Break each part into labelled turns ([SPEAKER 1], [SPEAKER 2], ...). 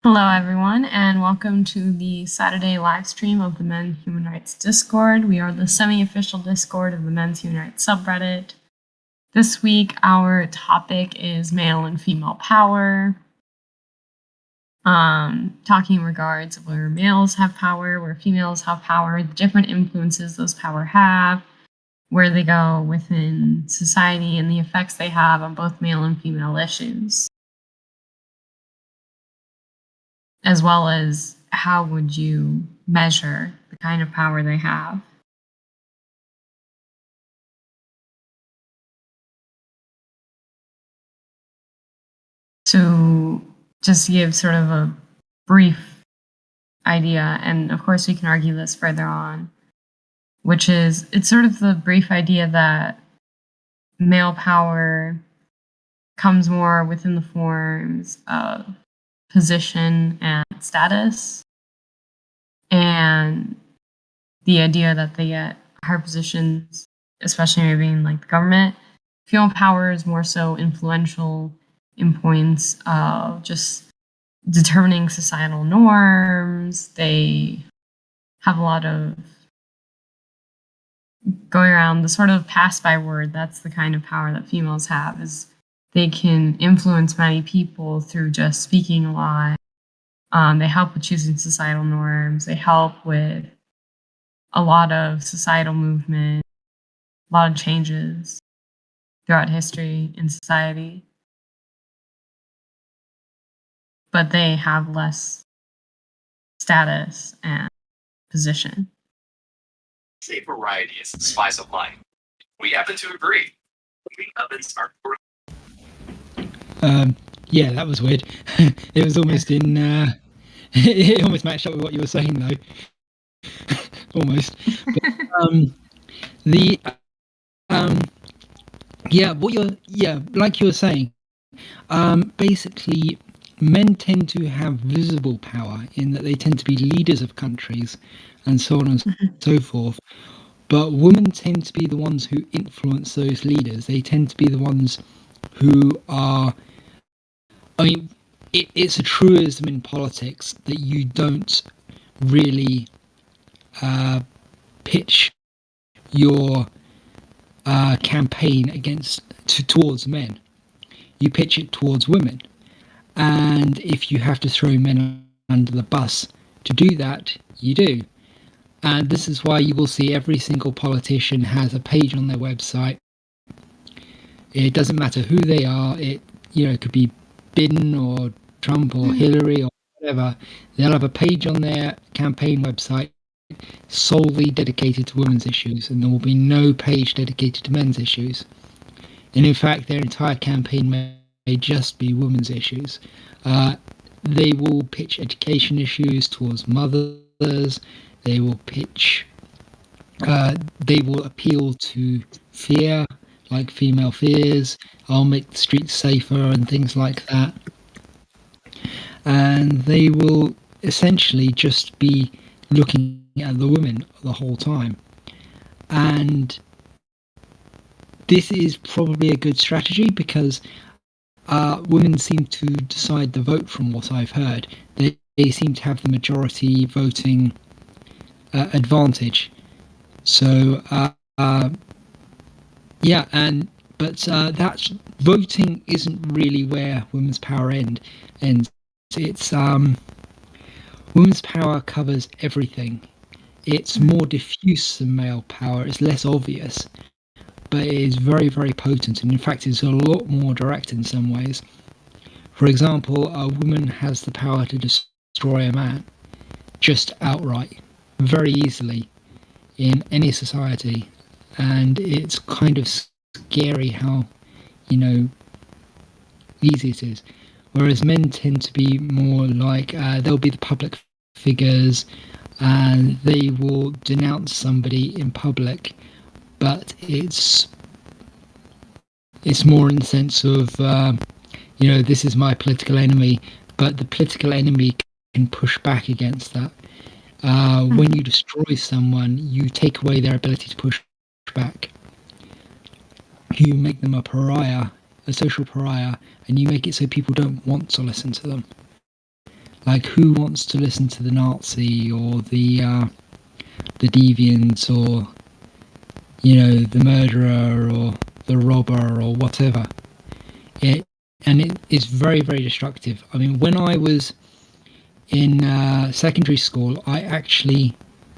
[SPEAKER 1] Hello, everyone, and welcome to the Saturday live stream of the Men's Human Rights Discord. We are the semi-official Discord of the Men's Human Rights subreddit. This week, our topic is male and female power. Talking in regards of where males have power, where females have power, the different influences those power have, where they go within society, and the effects they have on both male and female issues, as well as how would you measure the kind of power they have. So just to give sort of a brief idea, and of course we can argue this further on, which is it's sort of the brief idea that male power comes more within the forms of position and status, and the idea that they get higher positions, especially maybe in like the government. Female power is more so influential in points of just determining societal norms. They have a lot of going around the sort of pass by word. That's the kind of power that females have, is they can influence many people through just speaking a lot. They help with choosing societal norms. They help with a lot of societal movement, a lot of changes throughout history in society. But they have less status and position.
[SPEAKER 2] A variety is the spice of life. We happen to agree. Moving ovens are
[SPEAKER 3] Yeah, that was weird. It was almost in. It almost matched up with what you were saying, though. Almost. But, like you were saying. Basically, men tend to have visible power in that they tend to be leaders of countries, and so on and so forth. But women tend to be the ones who influence those leaders. They tend to be the ones who are. I mean, it's a truism in politics that you don't really pitch your campaign towards men. You pitch it towards women. And if you have to throw men under the bus to do that, you do. And this is why you will see every single politician has a page on their website. It doesn't matter who they are. It could be Biden or Trump or Hillary or whatever. They'll have a page on their campaign website solely dedicated to women's issues, and there will be no page dedicated to men's issues. And in fact, their entire campaign may just be women's issues. They will pitch education issues towards mothers. They will they will appeal to fear, like female fears. I'll make the streets safer and things like that. And they will essentially just be looking at the women the whole time. And this is probably a good strategy because women seem to decide the vote from what I've heard. They seem to have the majority voting advantage. So, that voting isn't really where women's power ends. It's women's power covers everything. It's more diffuse than male power. It's less obvious, but it is very, very potent, and in fact it's a lot more direct in some ways. For example, a woman has the power to destroy a man just outright, very easily, in any society, and it's kind of scary how easy it is. Whereas men tend to be more like they'll be the public figures and they will denounce somebody in public, but it's more in the sense of this is my political enemy, but the political enemy can push back against that. When you destroy someone, you take away their ability to push back. You make them a pariah, a social pariah, and you make it so people don't want to listen to them. Like, who wants to listen to the Nazi or the deviant, or the murderer or the robber or whatever? It is very, very destructive. I mean, when I was in secondary school, I actually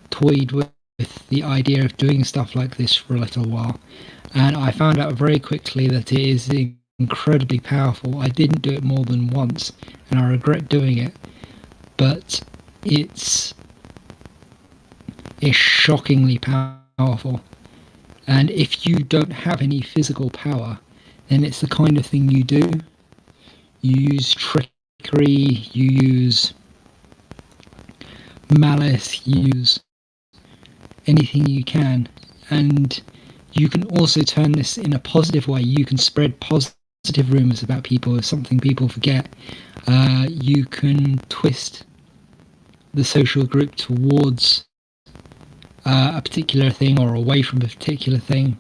[SPEAKER 3] toyed with the idea of doing stuff like this for a little while, and I found out very quickly that it is incredibly powerful. I didn't do it more than once, and I regret doing it, but it's shockingly powerful. And if you don't have any physical power, then it's the kind of thing you do. You use trickery, you use malice, you use anything you can. And you can also turn this in a positive way. You can spread positive rumours about people, something people forget. You can twist the social group towards a particular thing or away from a particular thing.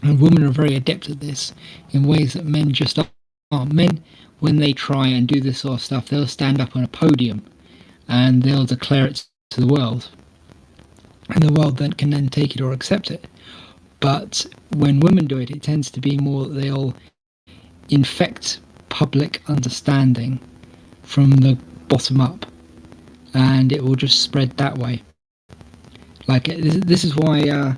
[SPEAKER 3] And women are very adept at this in ways that men just aren't. Men, when they try and do this sort of stuff, they'll stand up on a podium and they'll declare it to the world. And the world then can then take it or accept it. But when women do it, it tends to be more that they'll infect public understanding from the bottom up, and it will just spread that way. Like, this is why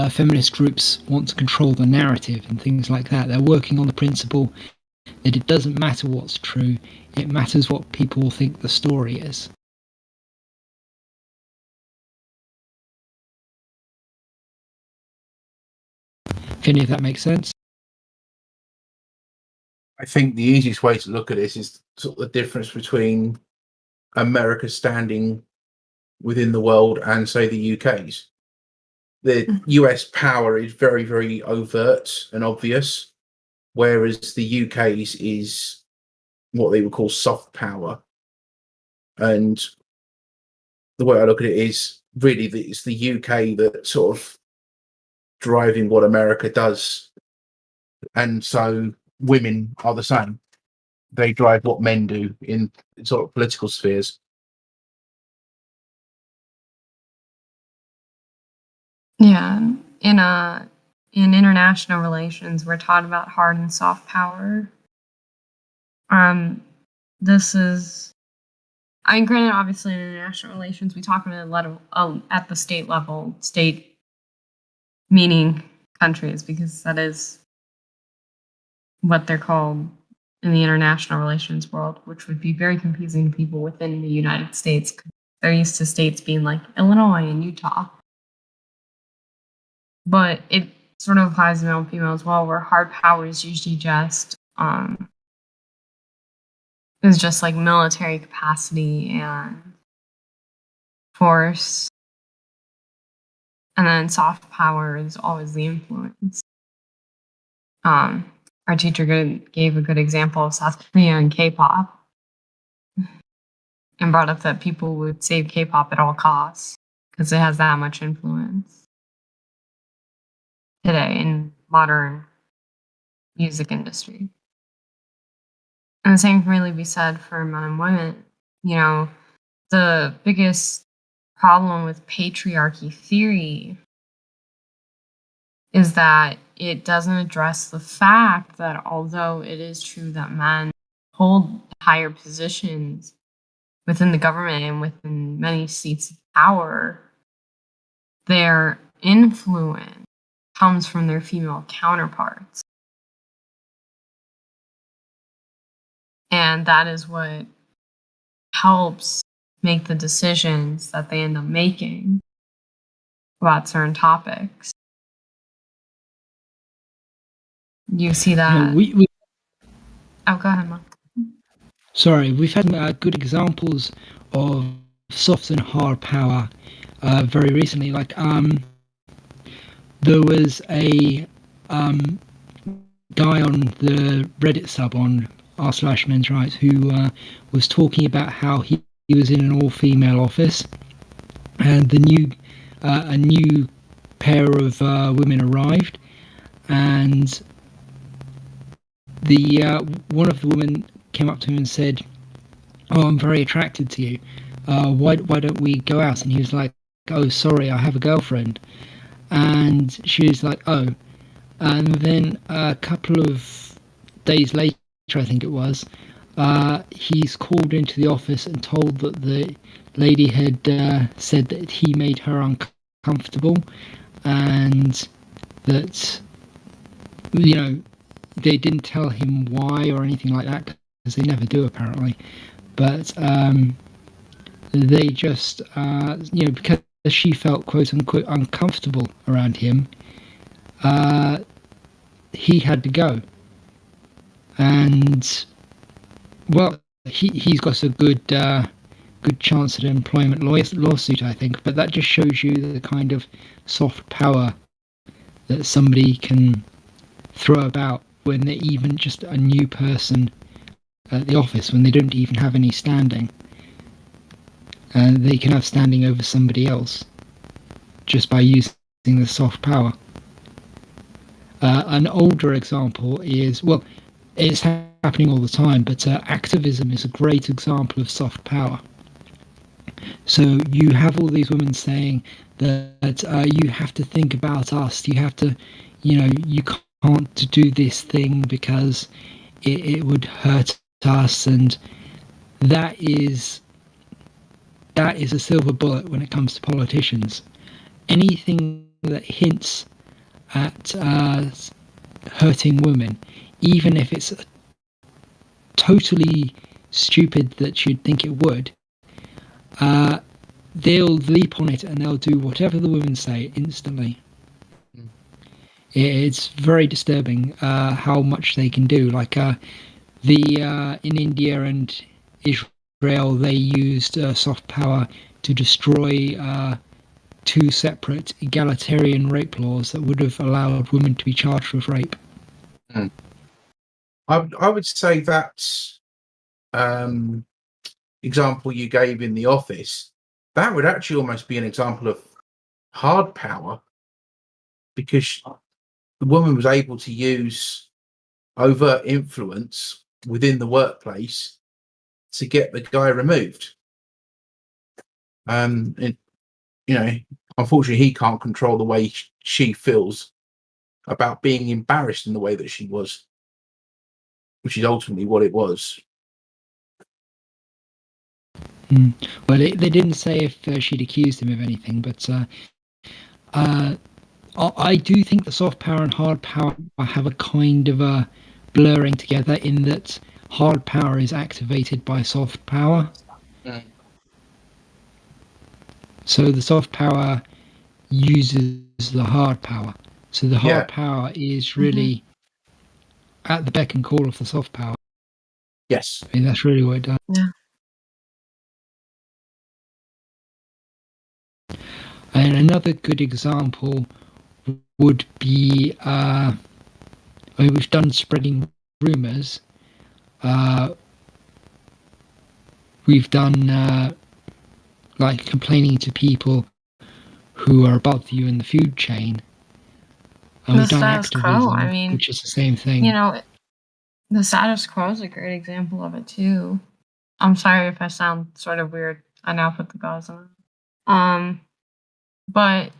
[SPEAKER 3] feminist groups want to control the narrative and things like that. They're working on the principle that it doesn't matter what's true, it matters what people think the story is. Any if that makes sense?
[SPEAKER 4] I think the easiest way to look at this is sort of the difference between America standing within the world and, say, the UK's. The US power is very, very overt and obvious, whereas the UK's is what they would call soft power. And the way I look at it is really that it's the UK that sort of driving what America does. And so women are the same. They drive what men do in sort of political spheres.
[SPEAKER 1] Yeah, in international relations, we're taught about hard and soft power. This is, I mean, granted, obviously in international relations, we talk about it at the state level, state meaning countries, because that is what they're called in the international relations world, which would be very confusing to people within the United States. They're used to states being like Illinois and Utah. But it sort of applies to male and female as well, where hard power is usually just like military capacity and force. And then soft power is always the influence. Our teacher gave a good example of South Korea and K-pop, and brought up that people would save K-pop at all costs because it has that much influence today in modern music industry. And the same can really be said for men and women. You know, the biggest problem with patriarchy theory is that it doesn't address the fact that although it is true that men hold higher positions within the government and within many seats of power, their influence comes from their female counterparts. And that is what helps make the decisions that they end up making about certain topics. You see that? Oh, go ahead, Mark.
[SPEAKER 3] Sorry, we've had good examples of soft and hard power very recently. Like, there was a guy on the Reddit sub on r/men's rights who was talking about how he was in an all-female office, and a new pair of women arrived, and the one of the women came up to him and said, oh, I'm very attracted to you. Why don't we go out? And he was like, oh, sorry, I have a girlfriend. And she was like, oh. And then a couple of days later, I think it was, he's called into the office and told that the lady had said that he made her uncomfortable, and that, you know, they didn't tell him why or anything like that, because they never do apparently. But they just, because she felt quote unquote uncomfortable around him, he had to go. And well, he's got a good chance at an employment lawsuit, I think. But that just shows you the kind of soft power that somebody can throw about when they're even just a new person at the office, when they don't even have any standing. And they can have standing over somebody else just by using the soft power. An older example is, well, it's happening all the time, but activism is a great example of soft power. So you have all these women saying that you have to think about us, you have to, you can't do this thing because it would hurt us, and that is a silver bullet when it comes to politicians. Anything that hints at hurting women, even if it's totally stupid that you'd think it would, they'll leap on it and they'll do whatever the women say instantly. It's very disturbing how much they can do. Like in India and Israel, they used soft power to destroy 2 separate egalitarian rape laws that would have allowed women to be charged with rape.
[SPEAKER 4] I would say that example you gave in the office, that would actually almost be an example of hard power, because the woman was able to use overt influence within the workplace to get the guy removed. And, unfortunately, he can't control the way she feels about being embarrassed in the way that she was, which is ultimately what it was.
[SPEAKER 3] Well, they didn't say if she'd accused him of anything, but I do think the soft power and hard power have a kind of a blurring together, in that hard power is activated by soft power. So the soft power uses the hard power. So the hard power is really at the beck and call of the soft power.
[SPEAKER 4] Yes.
[SPEAKER 3] I mean, that's really what it does.
[SPEAKER 1] Yeah.
[SPEAKER 3] And another good example would be, we've done spreading rumours. We've done like complaining to people who are above you in the food chain. And we've done activism, which is the same thing.
[SPEAKER 1] The status quo is a great example of it too. I'm sorry if I sound sort of weird. I now put the gauze on. But,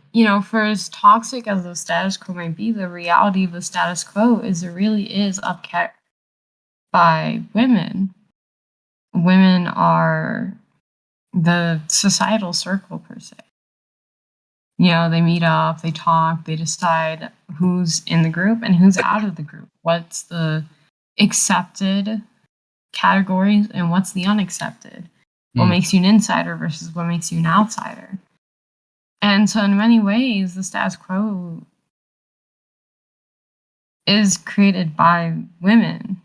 [SPEAKER 1] for as toxic as the status quo might be, the reality of the status quo is it really is upkept by women. Women are the societal circle, per se. They meet up, they talk, they decide who's in the group and who's out of the group. What's the accepted categories and what's the unaccepted? What makes you an insider versus what makes you an outsider? And so in many ways, the status quo is created by women.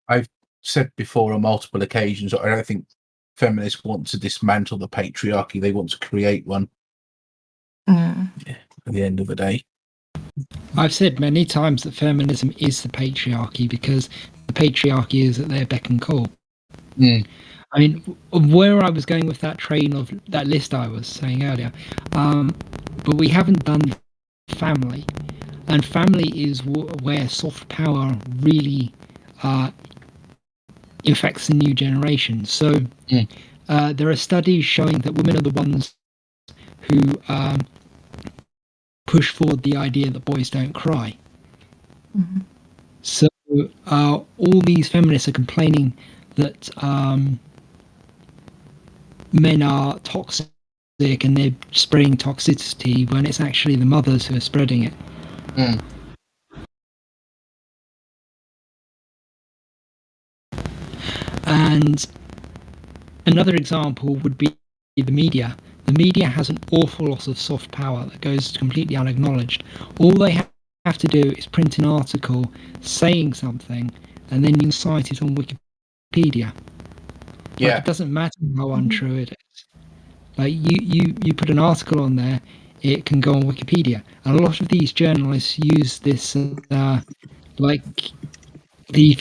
[SPEAKER 4] I've said before on multiple occasions, I don't think feminists want to dismantle the patriarchy. They want to create one. At the end of the day.
[SPEAKER 3] I've said many times that feminism is the patriarchy, because the patriarchy is at their beck and call. I mean, where I was going with that train of that list I was saying earlier, but we haven't done family, and family is where soft power really infects the new generation. So there are studies showing that women are the ones who push forward the idea that boys don't cry.
[SPEAKER 1] Mhm.
[SPEAKER 3] So all these feminists are complaining that men are toxic and they're spreading toxicity when it's actually the mothers who are spreading it. And another example would be the media. The media has an awful lot of soft power that goes completely unacknowledged. All they have to do is print an article saying something, and then you can cite it on Wikipedia. Like, it doesn't matter how untrue it is. Like, you put an article on there, it can go on Wikipedia. And a lot of these journalists use this, they've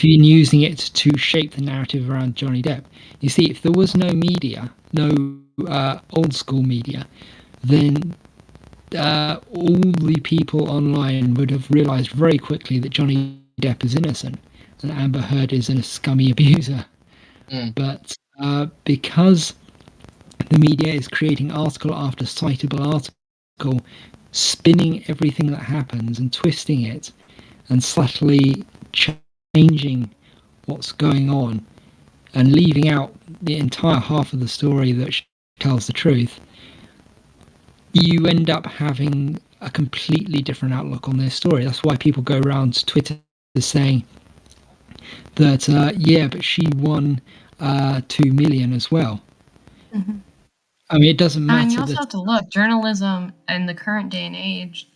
[SPEAKER 3] been using it to shape the narrative around Johnny Depp. You see, if there was no media, no old school media, then all the people online would have realised very quickly that Johnny Depp is innocent and Amber Heard is a scummy abuser. But because the media is creating article after citable article, spinning everything that happens and twisting it and subtly changing what's going on and leaving out the entire half of the story that tells the truth, you end up having a completely different outlook on their story. That's why people go around Twitter saying that, yeah, but she won 2 million as well.
[SPEAKER 1] Mhm.
[SPEAKER 3] I mean, it doesn't
[SPEAKER 1] I mean, you
[SPEAKER 3] matter
[SPEAKER 1] also
[SPEAKER 3] that.
[SPEAKER 1] have to look, journalism in the current day and age,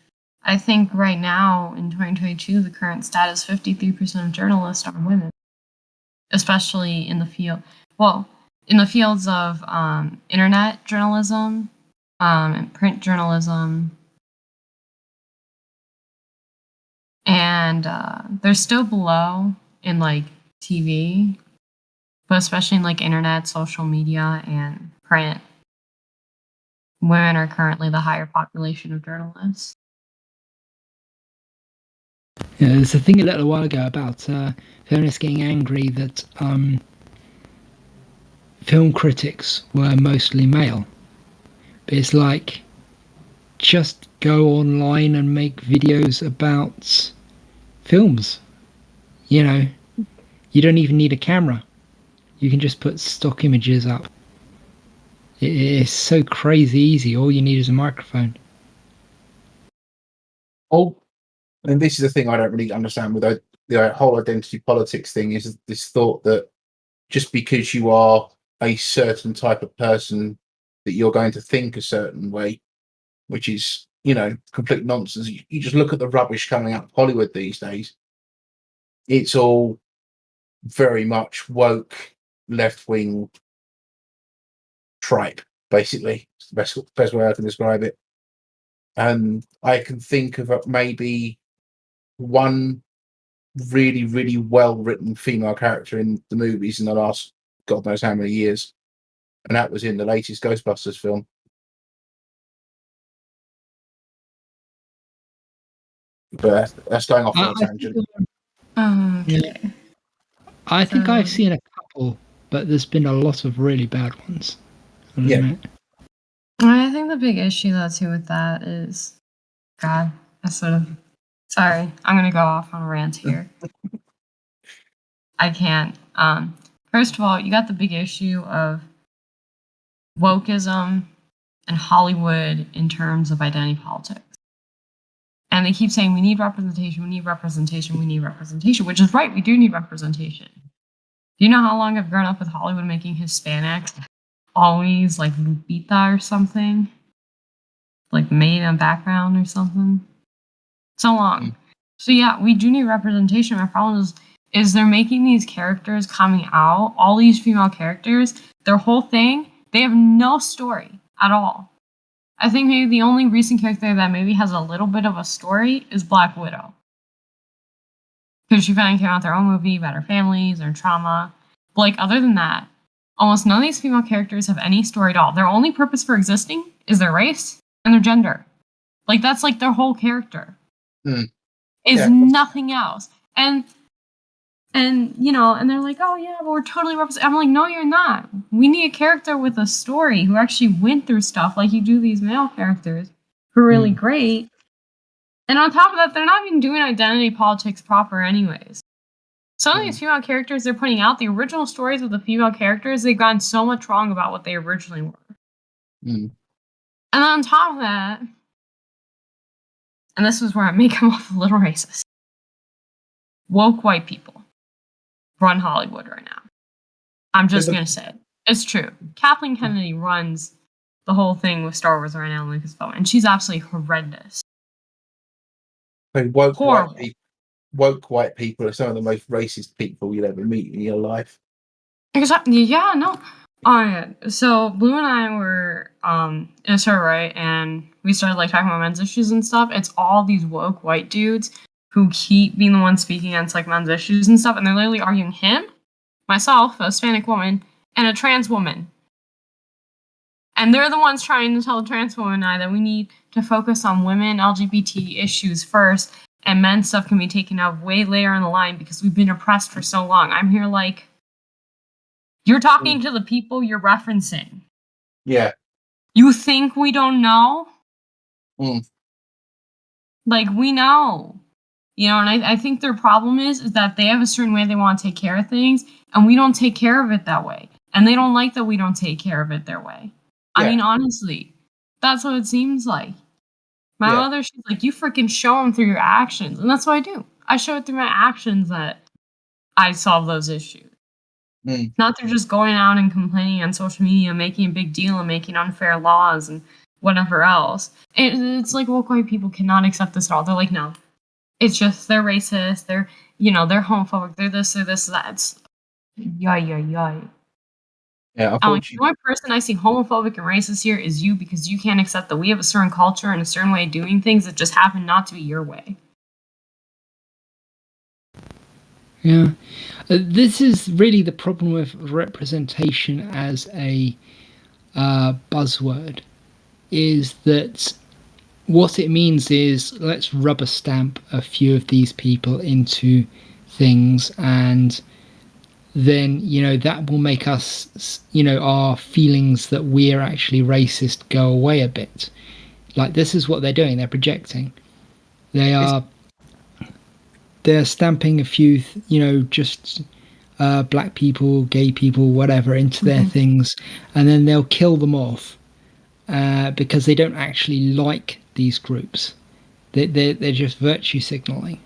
[SPEAKER 1] I think right now in 2022, the current status, 53% of journalists are women, especially in the field. Well, in the fields of internet journalism, and print journalism, and they're still below in like TV, but especially in like internet, social media, and print, women are currently the higher population of journalists.
[SPEAKER 3] Yeah, there's a thing a little while ago about feminists getting angry that film critics were mostly male. But it's like, just go online and make videos about films. You know, you don't even need a camera. You can just put stock images up. It's so crazy easy. All you need is a microphone.
[SPEAKER 4] And this is the thing I don't really understand with the whole identity politics thing, is this thought that just because you are a certain type of person that you're going to think a certain way, which is, complete nonsense. You just look at the rubbish coming out of Hollywood these days. It's all very much woke, left-wing tripe, basically. It's the best way I can describe it. And I can think of maybe one really, really well-written female character in the movies in the last God knows how many years, and that was in the latest Ghostbusters film. But that's going off on a tangent.
[SPEAKER 1] Okay.
[SPEAKER 3] I think I've
[SPEAKER 1] So-
[SPEAKER 3] seen a couple, but there's been a lot of really bad ones.
[SPEAKER 4] Yeah.
[SPEAKER 1] I think the big issue though too with that is, God, sorry, I'm gonna go off on a rant here. I can't. First of all, you got the big issue of wokeism and Hollywood in terms of identity politics. And they keep saying we need representation, we need representation, we need representation, which is right, we do need representation. Do you know how long I've grown up with Hollywood making Hispanics always like Lupita or something? Like made in background or something? So long. So yeah, we do need representation. My problem is they're making these characters coming out, all these female characters, their whole thing, they have no story at all. I think maybe the only recent character that maybe has a little bit of a story is Black Widow. Because she finally came out with her own movie about her families, her trauma. But like other than that, almost none of these female characters have any story at all. Their only purpose for existing is their race and their gender. Like that's like their whole character. Is
[SPEAKER 4] Yeah.
[SPEAKER 1] nothing else. And And, and they're like, oh, yeah, but we're totally represent. I'm like, no, you're not. We need a character with a story who actually went through stuff like you do these male characters who are really great. And on top of that, they're not even doing identity politics proper anyways. Some of these female characters they're putting out, the original stories with the female characters, they've gotten so much wrong about what they originally were. And on top of that, and this is where I may come off a little racist, woke white people run Hollywood right now. I'm just going to say it. It's true. Kathleen Kennedy runs the whole thing with Star Wars right now in Lucasfilm, and she's absolutely horrendous.
[SPEAKER 4] Woke white people are some of the most racist people you'll ever meet in your life.
[SPEAKER 1] Exactly. Yeah, no. So Blue and I were in a server, right? And we started like talking about men's issues and stuff. It's all these woke white dudes who keep being the ones speaking against like men's issues and stuff, and they're literally arguing him, myself, a Hispanic woman, and a trans woman. And they're the ones trying to tell the trans woman and I that we need to focus on women, LGBT issues first, and men's stuff can be taken out way later in the line because we've been oppressed for so long. I'm here like, you're talking to the people you're referencing.
[SPEAKER 4] Yeah.
[SPEAKER 1] You think we don't know? Like, we know. And I think their problem is that they have a certain way they want to take care of things, and we don't take care of it that way. And they don't like that we don't take care of it their way. Yeah. I mean, honestly, that's what it seems like. My mother, she's like, you freaking show them through your actions. And that's what I do. I show it through my actions that I solve those issues. Not through just going out and complaining on social media, making a big deal and making unfair laws and whatever else. It's like woke white people cannot accept this at all. They're like, no. It's just they're racist, they're they're homophobic, they're this, that. It's yay.
[SPEAKER 4] Yeah,
[SPEAKER 1] I'm like, the only person I see homophobic and racist here is you because you can't accept that we have a certain culture and a certain way of doing things that just happen not to be your way.
[SPEAKER 3] Yeah. This is really the problem with representation as a buzzword, is that what it means is let's rubber stamp a few of these people into things, and then that will make us our feelings that we're actually racist go away a bit. Like, this is what they're doing. They're projecting. They're stamping a few just black people, gay people, whatever into their things, and then they'll kill them off because they don't actually like these groups. They're just virtue signaling.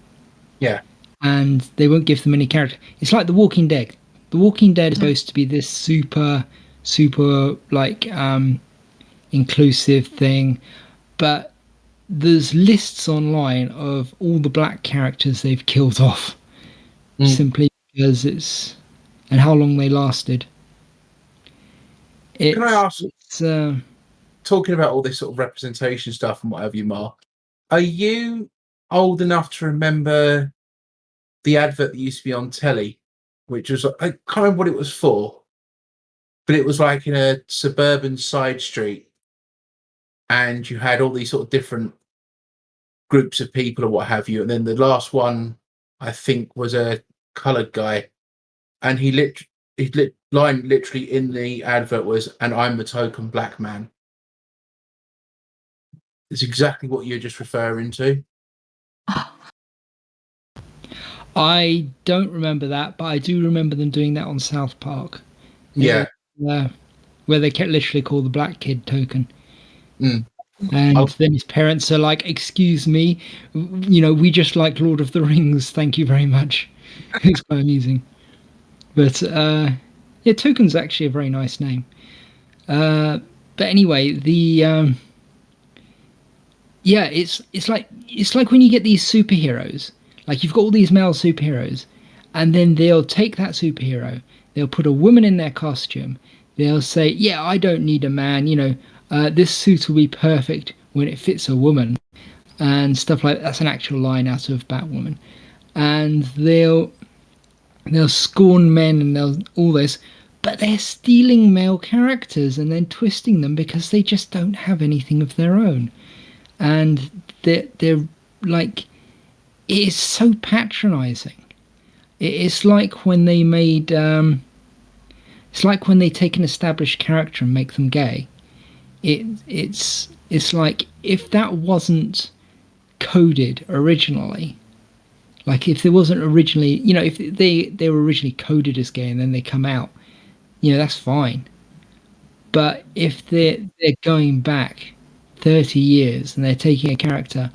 [SPEAKER 4] Yeah.
[SPEAKER 3] And they won't give them any character. It's like The Walking Dead. The Walking Dead is supposed to be this super like inclusive thing, but there's lists online of all the black characters they've killed off simply because it's and how long they lasted.
[SPEAKER 4] Can I ask? Talking about all this sort of representation stuff and what have you, Mark, are you old enough to remember the advert that used to be on telly, which was, I can't remember what it was for, but it was like in a suburban side street, and you had all these sort of different groups of people or what have you, and then the last one, I think, was a coloured guy, and his line literally in the advert was, "And I'm the token black man." It's exactly what you're just referring to.
[SPEAKER 3] I don't remember that, but I do remember them doing that on South Park.
[SPEAKER 4] Yeah.
[SPEAKER 3] Where they literally call the black kid token. And then his parents are like, "Excuse me, we just like Lord of the Rings, thank you very much." It's quite amusing. But Token's actually a very nice name. But anyway, it's like when you get these superheroes. Like, you've got all these male superheroes, and then they'll take that superhero, they'll put a woman in their costume, they'll say, "Yeah, I don't need a man, this suit will be perfect when it fits a woman," and stuff like that. That's an actual line out of Batwoman. And they'll scorn men and they'll all this, but they're stealing male characters and then twisting them because they just don't have anything of their own. And they're like, it is so patronizing. It's like when they made. It's like when they take an established character and make them gay. It's like if that wasn't coded originally, like if there wasn't originally, if they were originally coded as gay and then they come out, that's fine. But if they're going back 30 years and they're taking a character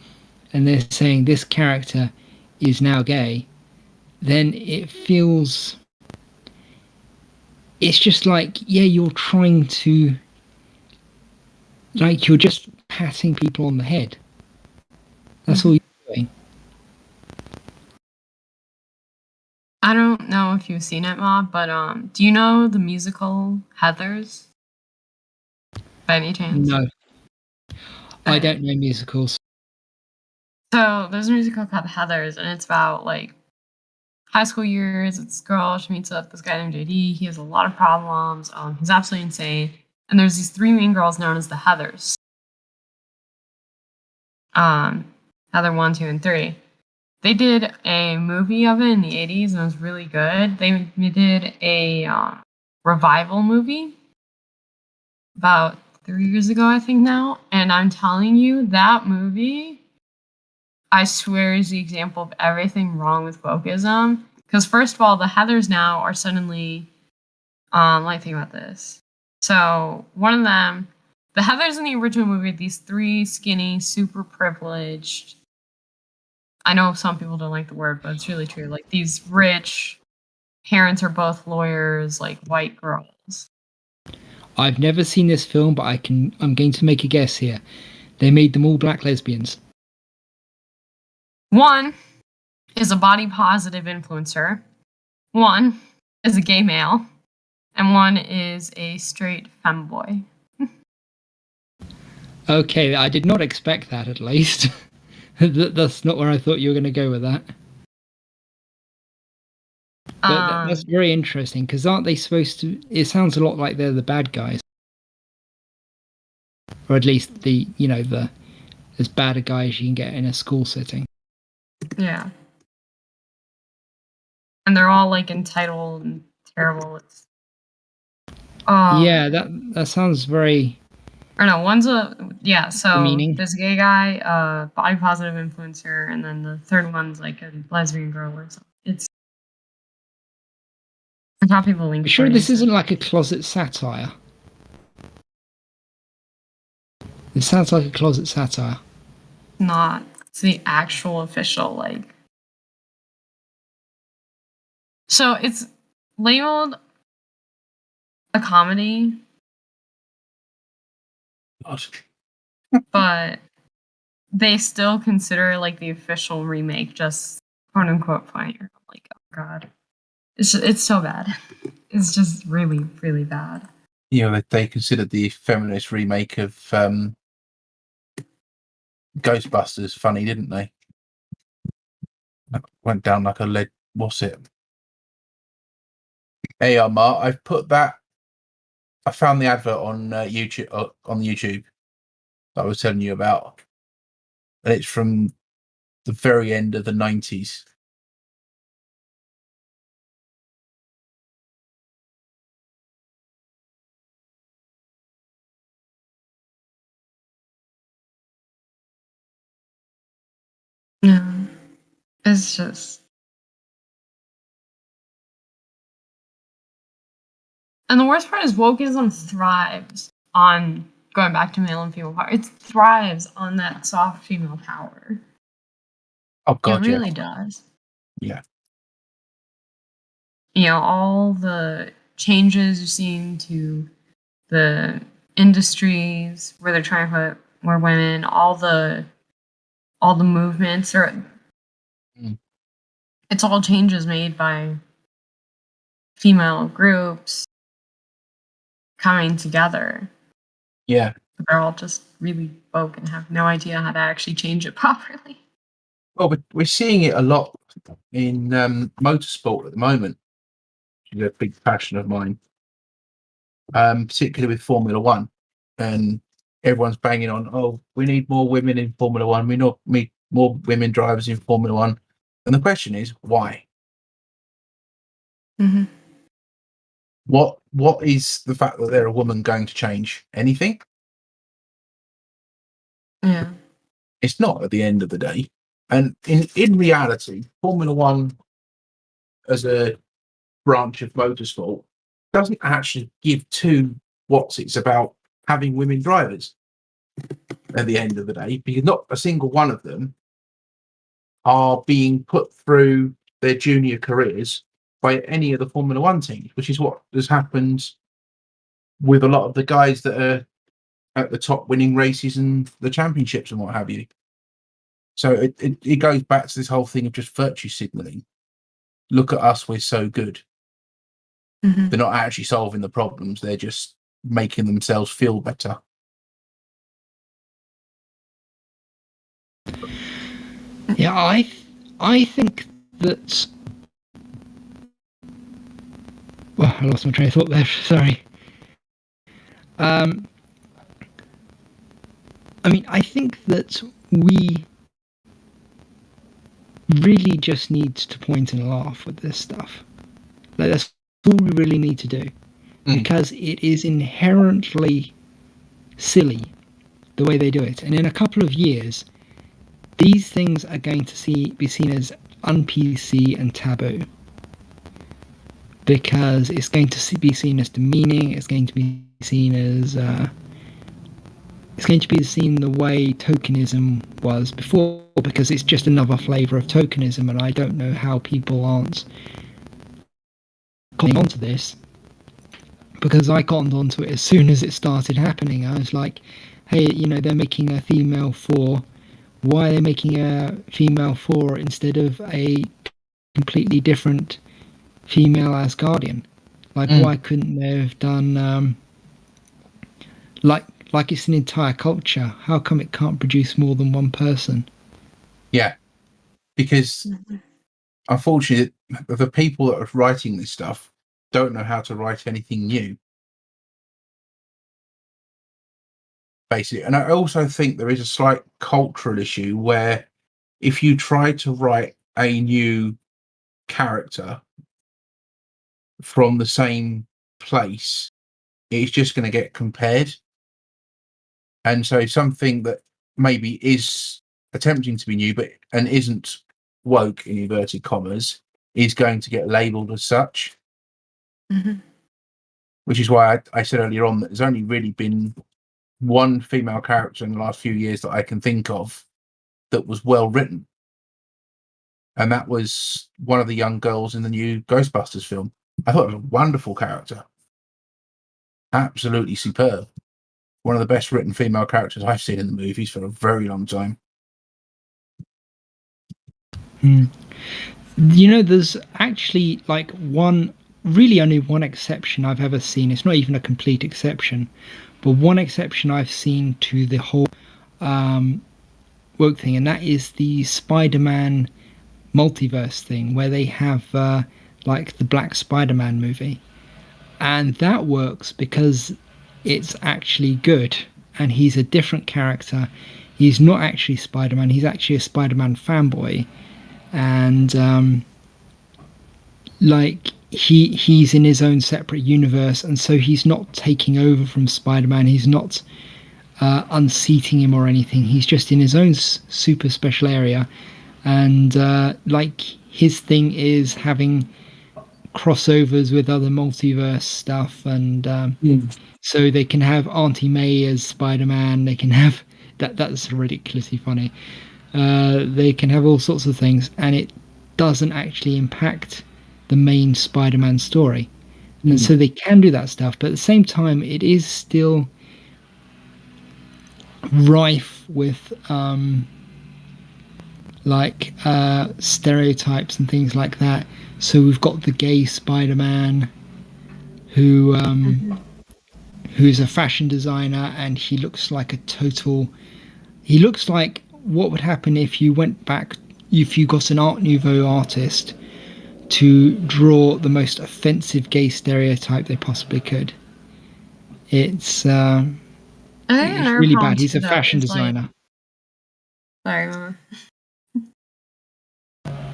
[SPEAKER 3] and they're saying this character is now gay, then it's just like, yeah, you're trying to, like, you're just patting people on the head. That's all you're doing.
[SPEAKER 1] I don't know if you've seen it, Ma, but do you know the musical Heathers? By any chance?
[SPEAKER 3] No, I
[SPEAKER 1] Okay.
[SPEAKER 3] don't know musicals.
[SPEAKER 1] So there's a musical called Heathers, and it's about like high school years. It's a girl. She meets up this guy named JD. He has a lot of problems. He's absolutely insane. And there's these three main girls known as the Heathers. Heather 1, 2, and 3. They did a movie of it in the 80s, and it was really good. They did a revival movie about 3 years ago, I think now. And I'm telling you, that movie, I swear, is the example of everything wrong with wokeism. Because first of all, the Heathers now are suddenly, let me think about this. So one of them, the Heathers in the original movie, these three skinny, super privileged, I know some people don't like the word, but it's really true. Like these rich parents are both lawyers, like white girls.
[SPEAKER 3] I've never seen this film, but I'm going to make a guess here. They made them all black lesbians.
[SPEAKER 1] One is a body positive influencer. One is a gay male. And one is a straight femboy.
[SPEAKER 3] Okay, I did not expect that, at least. That's not where I thought you were going to go with that. But that's very interesting, because aren't they supposed to... It sounds a lot like they're the bad guys. Or at least the as bad a guy as you can get in a school setting.
[SPEAKER 1] Yeah. And they're all like entitled and terrible.
[SPEAKER 3] Yeah, that sounds very...
[SPEAKER 1] Or no, one's so
[SPEAKER 3] demeaning.
[SPEAKER 1] there's a gay guy, body positive influencer, and then the third one's like a lesbian girl or something. It's... I thought people link.
[SPEAKER 3] Sure, this isn't like a closet satire. It sounds like a closet satire.
[SPEAKER 1] Not. It's the actual official, like... So it's labeled a comedy, but they still consider like the official remake just quote unquote funnier. Like, oh god, it's so bad. It's just really, really bad.
[SPEAKER 4] They considered the feminist remake of Ghostbusters funny, didn't they? Went down like a lead. What's it? Hey, Mark, I've put that. I found the advert on YouTube on YouTube that I was telling you about, and it's from the very end of the 90s.
[SPEAKER 1] No, it's just... And the worst part is wokeism thrives on, going back to male and female power, it thrives on that soft female power.
[SPEAKER 4] Oh god,
[SPEAKER 1] it really does.
[SPEAKER 4] Yeah.
[SPEAKER 1] All the changes you're seeing to the industries where they're trying to put more women, all the movements it's all changes made by female groups coming together.
[SPEAKER 4] Yeah.
[SPEAKER 1] But they're all just really woke and have no idea how to actually change it properly.
[SPEAKER 4] Well, we're seeing it a lot in motorsport at the moment, which is a big passion of mine, particularly with Formula One. And everyone's banging on, oh, we need more women in Formula One. We need more women drivers in Formula One. And the question is, why?
[SPEAKER 1] Mm-hmm.
[SPEAKER 4] What is the fact that they're a woman going to change anything?
[SPEAKER 1] Yeah.
[SPEAKER 4] It's not at the end of the day. And in reality, Formula One as a branch of motorsport doesn't actually give two what's it's about having women drivers at the end of the day, because not a single one of them are being put through their junior careers by any of the Formula One teams, which is what has happened with a lot of the guys that are at the top winning races and the championships and what have you. So it goes back to this whole thing of just virtue signaling. Look at us, we're so good.
[SPEAKER 1] Mm-hmm.
[SPEAKER 4] They're not actually solving the problems, they're just making themselves feel better.
[SPEAKER 3] Yeah, I think that. Well, I lost my train of thought there. Sorry. I mean, I think that we really just need to point and laugh with this stuff. Like, that's all we really need to do, because it is inherently silly the way they do it. And in a couple of years, these things are going to be seen as un-PC and taboo, because it's going to be seen as demeaning. It's going to be seen as the way tokenism was before, because it's just another flavour of tokenism, and I don't know how people aren't cottoning onto this, because I cottoned onto it as soon as it started happening. I was like, hey, they're making a female 4. Why are they making a female 4 instead of a completely different female Asgardian? Like, why couldn't they have done like it's an entire culture? How come it can't produce more than one person?
[SPEAKER 4] Yeah, because unfortunately, the people that are writing this stuff don't know how to write anything new, basically. And I also think there is a slight cultural issue where if you try to write a new character from the same place, it's just going to get compared. And so something that maybe is attempting to be new and isn't woke in inverted commas is going to get labeled as such.
[SPEAKER 1] Mm-hmm.
[SPEAKER 4] Which is why I said earlier on that there's only really been one female character in the last few years that I can think of that was well written. And that was one of the young girls in the new Ghostbusters film. I thought it was a wonderful character. Absolutely superb. One of the best written female characters I've seen in the movies for a very long time.
[SPEAKER 3] There's actually only one exception I've ever seen. It's not even a complete exception, but one exception I've seen to the whole woke thing, and that is the Spider-Man multiverse thing, where they have the Black Spider-Man movie, and that works because it's actually good, and he's a different character. He's not actually Spider-Man, he's actually a Spider-Man fanboy, and he's in his own separate universe, and so he's not taking over from Spider-Man. He's not unseating him or anything. He's just in his own super special area, and his thing is having crossovers with other multiverse stuff, and so they can have Auntie May as Spider-Man. They can have that's ridiculously funny. They can have all sorts of things, and it doesn't actually impact the main Spider-Man story. And so they can do that stuff, but at the same time it is still rife with stereotypes and things like that. So we've got the gay Spider-Man who's a fashion designer, and he looks like what would happen if you got an Art Nouveau artist to draw the most offensive gay stereotype they possibly could. It's really bad. He's a fashion designer.
[SPEAKER 1] Sorry, Mama.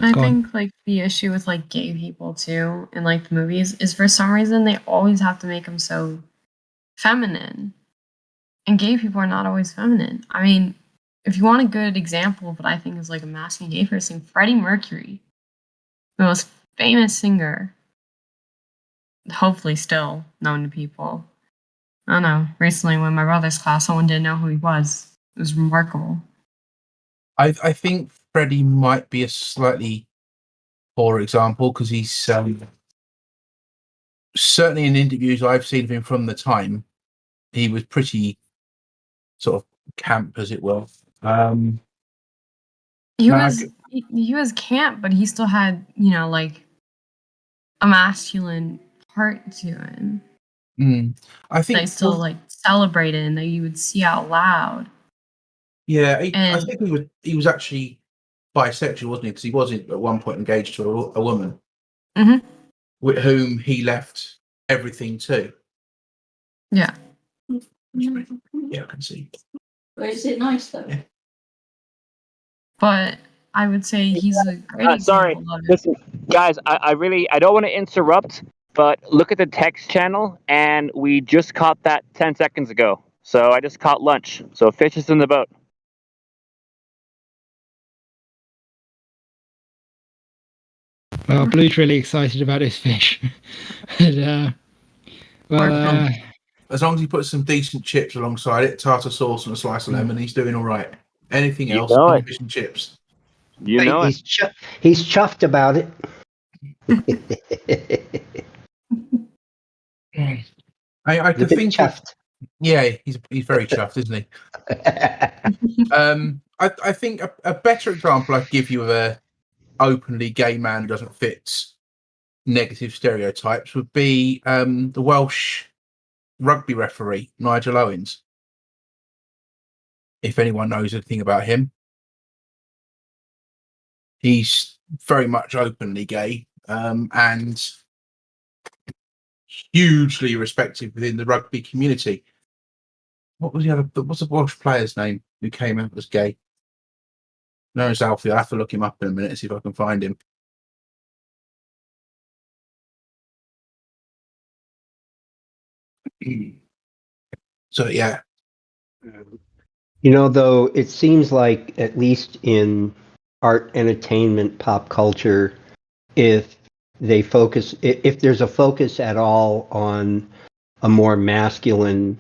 [SPEAKER 1] I
[SPEAKER 3] Go on.
[SPEAKER 1] think like the issue with like gay people too in like the movies is for some reason they always have to make them so feminine, and gay people are not always feminine. I mean, if you want a good example of what I think is like a masculine gay person, Freddie Mercury, the most famous singer, hopefully still known to people. I don't know. Recently, when my brother's class, someone didn't know who he was. It was remarkable.
[SPEAKER 4] I think Freddie might be a slightly poor example because he's certainly in interviews I've seen of him from the time, he was pretty sort of camp, as it were.
[SPEAKER 1] He
[SPEAKER 4] No,
[SPEAKER 1] was he was camp, but he still had, you know, like a masculine part to him
[SPEAKER 4] I
[SPEAKER 1] that
[SPEAKER 4] think
[SPEAKER 1] he still like celebrated and that you would see out loud.
[SPEAKER 4] yeah, I
[SPEAKER 1] And
[SPEAKER 4] think he was actually bisexual, wasn't he? Because he was at one point engaged to a woman
[SPEAKER 1] Mhm.
[SPEAKER 4] with whom he left everything to.
[SPEAKER 1] yeah,
[SPEAKER 4] Yeah, I can see.
[SPEAKER 5] Or is it nice though?
[SPEAKER 4] Yeah.
[SPEAKER 1] but I would say he's a great
[SPEAKER 6] Sorry,
[SPEAKER 1] example of it.
[SPEAKER 6] listen, guys. I really don't want to interrupt, but look at the text channel, and we just caught that 10 seconds ago. So I just caught lunch. So fish is in the boat.
[SPEAKER 3] Well, Blue's really excited about his fish. And, well,
[SPEAKER 4] As long as he puts some decent chips alongside it, tartar sauce and a slice of lemon, he's doing all right. Anything
[SPEAKER 6] You
[SPEAKER 4] else,
[SPEAKER 6] know
[SPEAKER 4] only
[SPEAKER 6] it.
[SPEAKER 4] fish and chips.
[SPEAKER 6] You know it.
[SPEAKER 7] He's chuffed about it.
[SPEAKER 4] I
[SPEAKER 7] He's a
[SPEAKER 4] could
[SPEAKER 7] bit
[SPEAKER 4] think of, yeah, he's very chuffed, isn't he? I think a better example I'd give you of a openly gay man who doesn't fit negative stereotypes would be the Welsh rugby referee Nigel Owens. If anyone knows anything about him, he's very much openly gay and hugely respected within the rugby community. What's the Welsh player's name who came out as gay? No, it's Alfie. I have to look him up in a minute and see if I can find him. So yeah,
[SPEAKER 7] You know, though, it seems like, at least in art, entertainment, pop culture, if there's a focus at all on a more masculine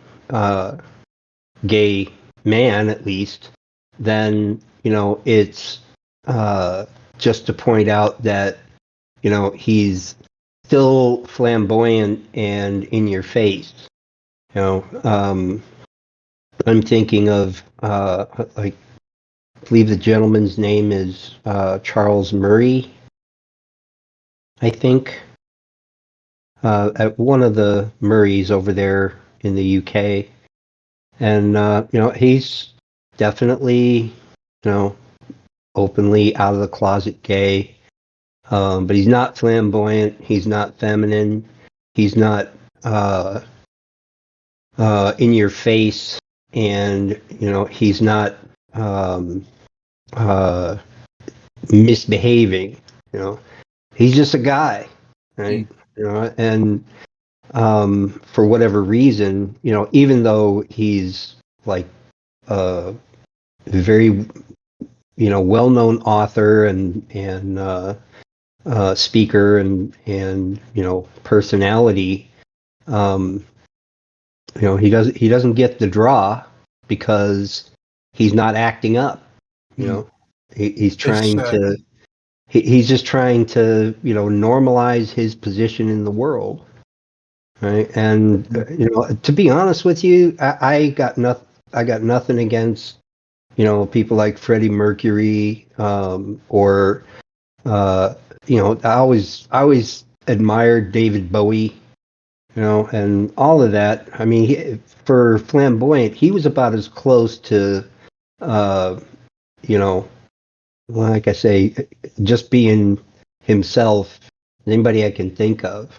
[SPEAKER 7] gay man, at least, then, you know, it's just to point out that, you know, he's still flamboyant and in your face. You know, I'm thinking of like, I believe the gentleman's name is Charles Murray, I think. At one of the Murrays over there in the UK, and you know, he's definitely, you know, openly out of the closet gay, but he's not flamboyant. He's not feminine. He's not in your face, and you know, he's not misbehaving. You know, he's just a guy, right? You know, and for whatever reason, you know, even though he's like a very, you know, well-known author and speaker and you know, personality, you know, he doesn't get the draw because he's not acting up. You know, he's trying to. He's just trying to, you know, normalize his position in the world, right? And you know, to be honest with you, I got nothing against, you know, people like Freddie Mercury, or you know, I always admired David Bowie, you know, and all of that. I mean, for flamboyant, he was about as close to, you know, like I say, just being himself, anybody I can think of,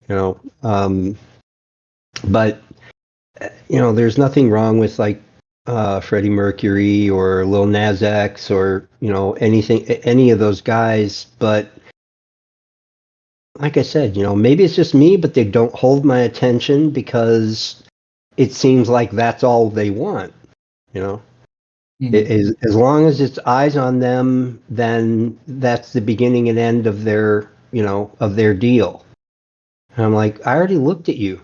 [SPEAKER 7] you know. But you know, there's nothing wrong with, like, Freddie Mercury or Lil Nas X or any of those guys. But like I said, maybe it's just me, but they don't hold my attention because it seems like that's all they want. As long as it's eyes on them, then that's the beginning and end of their deal. And I'm like, I already looked at you.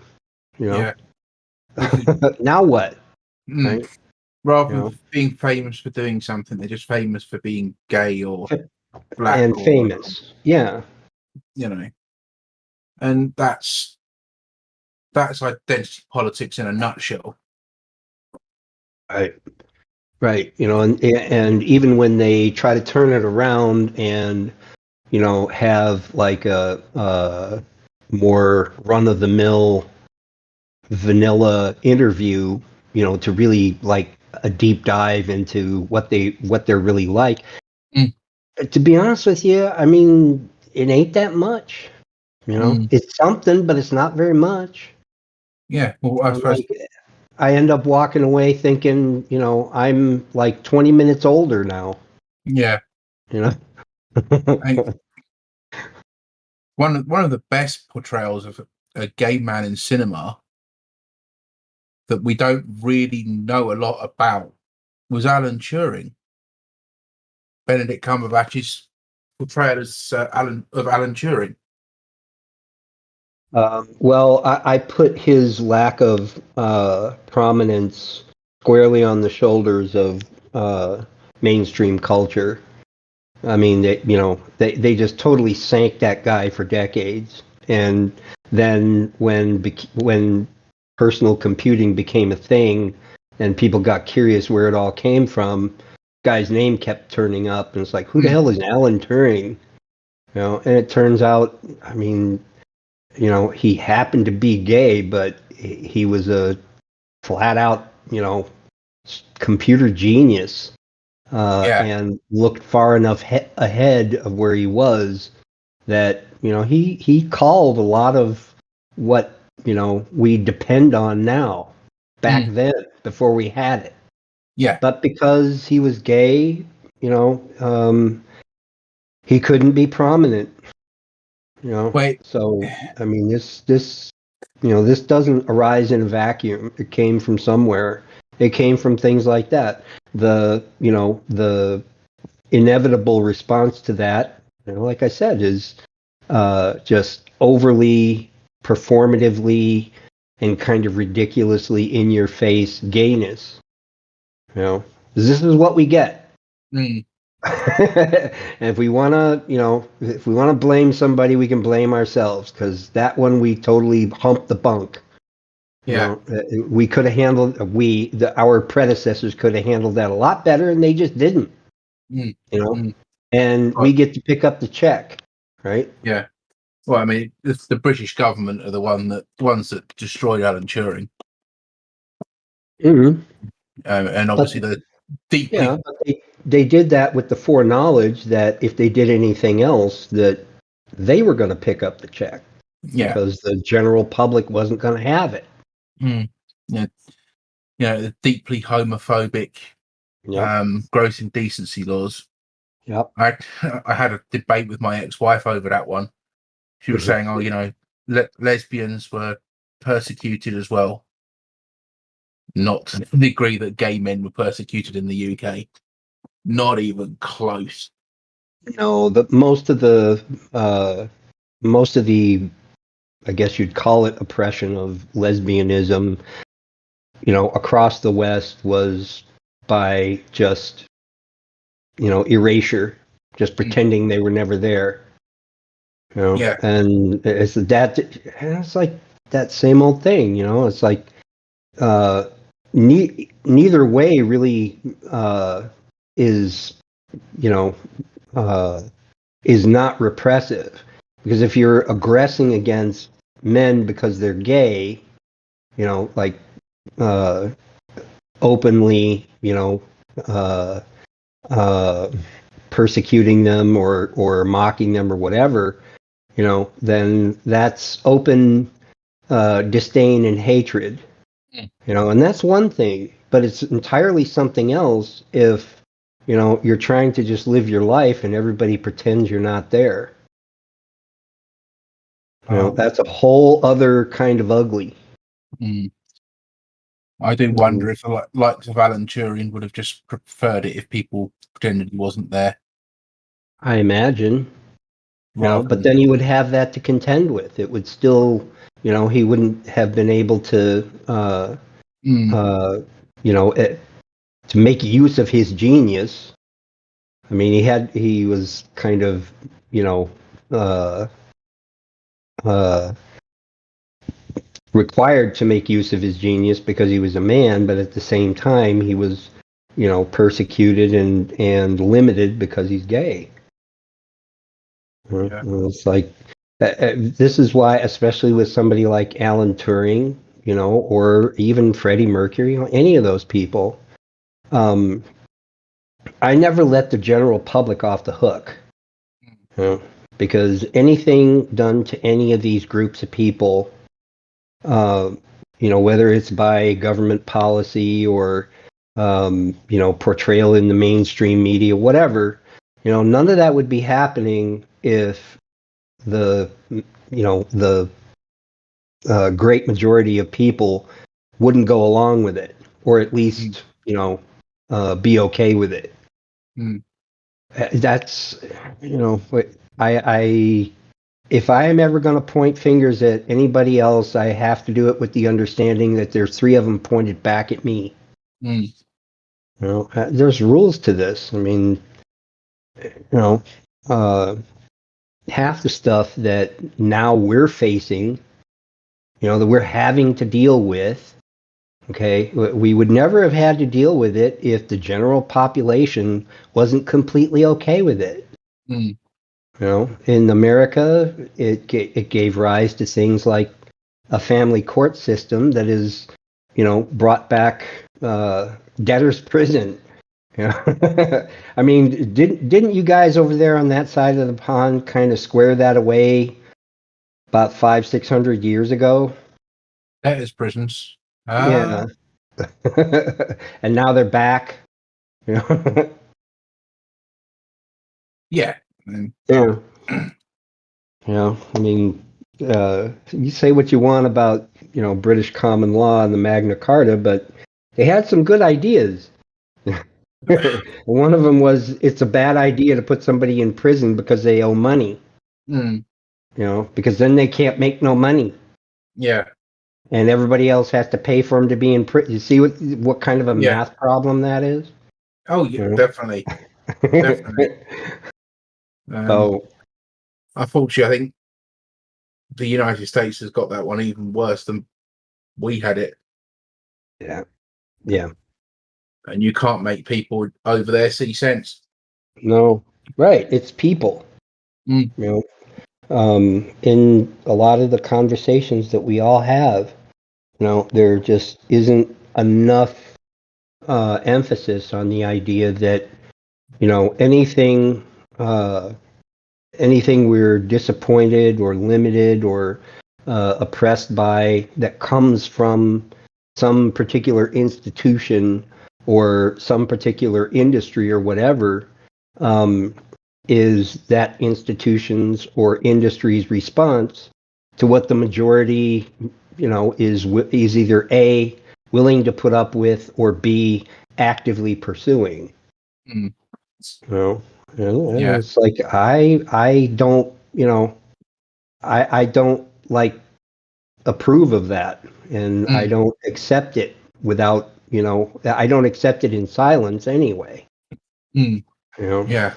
[SPEAKER 4] Yeah.
[SPEAKER 7] Now what?
[SPEAKER 4] Mm.
[SPEAKER 7] Right?
[SPEAKER 4] Rather than being famous for doing something, they're just famous for being gay or black
[SPEAKER 7] And
[SPEAKER 4] or,
[SPEAKER 7] famous. Yeah.
[SPEAKER 4] And that's identity politics in a nutshell.
[SPEAKER 7] Right. And even when they try to turn it around and have like a more run of the mill vanilla interview, to really like a deep dive into what they're really like. To be honest with you, I mean, it ain't that much. It's something, but it's not very much.
[SPEAKER 4] Yeah. Well, I suppose
[SPEAKER 7] I end up walking away thinking, I'm like 20 minutes older now.
[SPEAKER 4] Yeah. One of the best portrayals of a gay man in cinema that we don't really know a lot about was Alan Turing. Benedict Cumberbatch's portrayal as Alan Turing.
[SPEAKER 7] Well, I put his lack of prominence squarely on the shoulders of mainstream culture. I mean, they just totally sank that guy for decades. And then when personal computing became a thing and people got curious where it all came from, guy's name kept turning up, and it's like, who the hell is Alan Turing? And it turns out, I mean, he happened to be gay, but he was a flat out, computer genius. And looked far enough ahead of where he was that he called a lot of what we depend on now back then before we had it.
[SPEAKER 4] Yeah.
[SPEAKER 7] But because he was gay, he couldn't be prominent.
[SPEAKER 4] Wait.
[SPEAKER 7] So I mean, this doesn't arise in a vacuum. It came from somewhere. It came from things like that. The inevitable response to that, like I said, is just overly performatively and kind of ridiculously in your face gayness. This is what we get. And if we want to blame somebody, we can blame ourselves, because that one we totally humped the bunk.
[SPEAKER 4] Yeah.
[SPEAKER 7] We could have handled our predecessors could have handled that a lot better, and they just didn't. And we get to pick up the check, right?
[SPEAKER 4] Yeah. Well, I mean, it's the British government are the ones that destroyed Alan Turing.
[SPEAKER 7] Mm-hmm.
[SPEAKER 4] And obviously they're deeply.
[SPEAKER 7] Yeah, but they did that with the foreknowledge that if they did anything else, that they were going to pick up the check.
[SPEAKER 4] Yeah.
[SPEAKER 7] Because the general public wasn't going to have it.
[SPEAKER 4] Yeah. The deeply homophobic, gross indecency laws.
[SPEAKER 7] Yep.
[SPEAKER 4] I had a debate with my ex-wife over that one. She was saying, lesbians were persecuted as well. Not to the degree that gay men were persecuted in the UK. Not even close.
[SPEAKER 7] No, most of the, I guess you'd call it, oppression of lesbianism, across the West was by just, erasure, just pretending they were never there.
[SPEAKER 4] Yeah.
[SPEAKER 7] And it's like that same old thing, it's like, neither way really is not repressive, because if you're aggressing against men because they're gay, like openly, persecuting them or mocking them or whatever, then that's open disdain and hatred. You know, and that's one thing, but it's entirely something else if, you know, you're trying to just live your life and everybody pretends you're not there. You know, that's a whole other kind of ugly.
[SPEAKER 4] Mm. I do wonder if the likes of Alan Turing would have just preferred it if people pretended he wasn't there.
[SPEAKER 7] I imagine. You know,
[SPEAKER 4] rather
[SPEAKER 7] but
[SPEAKER 4] than-
[SPEAKER 7] then he would have that to contend with. It would still, you know, he wouldn't have been able to, you know, to make use of his genius. I mean, he was kind of, you know, required to make use of his genius because he was a man, but at the same time, he was, you know, persecuted and limited because he's gay.
[SPEAKER 4] Yeah.
[SPEAKER 7] It's like this is why, especially with somebody like Alan Turing, you know, or even Freddie Mercury, you know, any of those people, I never let the general public off the hook, you know, because anything done to any of these groups of people, you know, whether it's by government policy or you know, portrayal in the mainstream media, whatever, you know, none of that would be happening if the, you know, the great majority of people wouldn't go along with it, or at least, you know, be okay with it.
[SPEAKER 4] Mm.
[SPEAKER 7] That's, you know, I if I am ever going to point fingers at anybody else, I have to do it with the understanding that there's three of them pointed back at me.
[SPEAKER 4] Mm.
[SPEAKER 7] You know, there's rules to this. I mean, you know, half the stuff that now we're facing, you know, that we're having to deal with, okay, we would never have had to deal with it if the general population wasn't completely okay with it.
[SPEAKER 4] Mm.
[SPEAKER 7] You know, in America, it gave rise to things like a family court system that is, you know, brought back debtor's prison. You know? I mean, didn't you guys over there on that side of the pond kind of square that away about 500-600 years ago?
[SPEAKER 4] That is prisons.
[SPEAKER 7] Yeah. And now they're back. You know?
[SPEAKER 4] Yeah.
[SPEAKER 7] Yeah. You know, I mean, you say what you want about, you know, British common law and the Magna Carta, but they had some good ideas. One of them was it's a bad idea to put somebody in prison because they owe money.
[SPEAKER 4] Mm.
[SPEAKER 7] You know, because then they can't make no money,
[SPEAKER 4] Yeah.
[SPEAKER 7] and everybody else has to pay for them to be in prison. You see what kind of a
[SPEAKER 4] Yeah.
[SPEAKER 7] math problem that is?
[SPEAKER 4] Oh, yeah,
[SPEAKER 7] Yeah.
[SPEAKER 4] definitely. Definitely.
[SPEAKER 7] So,
[SPEAKER 4] Unfortunately, I think the United States has got that one even worse than we had it.
[SPEAKER 7] yeah, yeah,
[SPEAKER 4] And you can't make people over there see sense.
[SPEAKER 7] no, right. It's people.
[SPEAKER 4] Mm.
[SPEAKER 7] You know, in a lot of the conversations that we all have, you know, there just isn't enough emphasis on the idea that, you know, anything we're disappointed or limited or oppressed by that comes from some particular institution or some particular industry or whatever, is that institution's or industry's response to what the majority, you know, is either A, willing to put up with, or B, actively pursuing.
[SPEAKER 4] Mm.
[SPEAKER 7] You know?
[SPEAKER 4] Yeah.
[SPEAKER 7] It's like I don't, you know, I don't like approve of that, and I don't accept it without, you know, I don't accept it in silence anyway.
[SPEAKER 4] Mm.
[SPEAKER 7] You know?
[SPEAKER 4] Yeah.